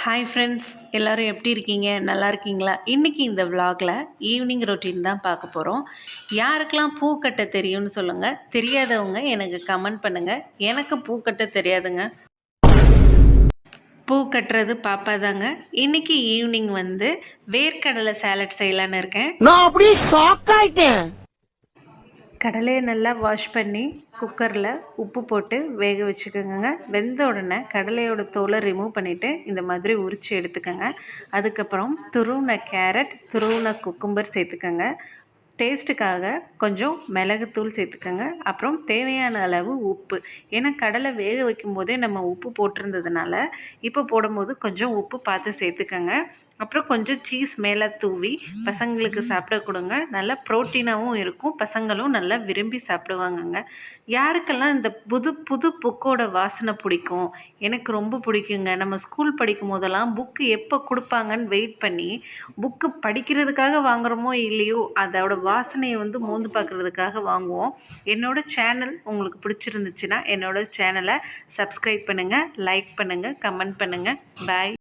Hi friends, எல்லோரும் எப்படி இருக்கீங்க? நல்லா இருக்கீங்களா? இன்றைக்கி இந்த விலாகில் ஈவினிங் ரொட்டீன் தான் பார்க்க போகிறோம். யாருக்கெல்லாம் பூ கட்ட தெரியும்னு சொல்லுங்கள். தெரியாதவங்க எனக்கு கமெண்ட் பண்ணுங்கள். எனக்கு பூ கட்ட தெரியாதுங்க. பூ கட்டுறது பாப்பா தாங்க. இன்றைக்கி ஈவினிங் வேர்க்கடலை சாலட் செய்யலான்னு இருக்கேன். நான் அப்படியே ஷாக் ஆயிட்டேன். கடலையை நல்லா வாஷ் பண்ணி குக்கரில் உப்பு போட்டு வேக வச்சுக்கோங்க. வெந்த உடனே கடலையோட தோலை ரிமூவ் பண்ணிவிட்டு இந்த மாதிரி உரித்து எடுத்துக்கோங்க. அதுக்கப்புறம் துருவின கேரட், துருவின குக்கும்பர் சேர்த்துக்கோங்க. டேஸ்ட்டுக்காக கொஞ்சம் மிளகுத்தூள் சேர்த்துக்கோங்க. அப்புறம் தேவையான அளவு உப்பு. ஏன்னா கடலை வேக வைக்கும் போதே நம்ம உப்பு போட்டிருந்ததுனால இப்போ போடும்போது கொஞ்சம் உப்பு பார்த்து சேர்த்துக்கோங்க. அப்புறம் கொஞ்சம் சீஸ் மேலே தூவி பசங்களுக்கு சாப்பிட கொடுங்க. நல்லா ப்ரோட்டீனாகவும் இருக்கும், பசங்களும் நல்லா விரும்பி சாப்பிடுவாங்கங்க. யாருக்கெல்லாம் இந்த புது புது புக்கோட வாசனை பிடிக்கும்? எனக்கு ரொம்ப பிடிக்குங்க. நம்ம ஸ்கூல் படிக்கும் போதெல்லாம் புக்கு எப்போ கொடுப்பாங்கன்னு வெயிட் பண்ணி புக்கு படிக்கிறதுக்காக வாங்குகிறோமோ இல்லையோ அதோட வாசனையை மோந்து பார்க்குறதுக்காக வாங்குவோம். என்னோடய சேனல் உங்களுக்கு பிடிச்சிருந்துச்சுன்னா என்னோடய சேனலை சப்ஸ்கிரைப் பண்ணுங்கள், லைக் பண்ணுங்கள், கமெண்ட் பண்ணுங்கள். பாய்.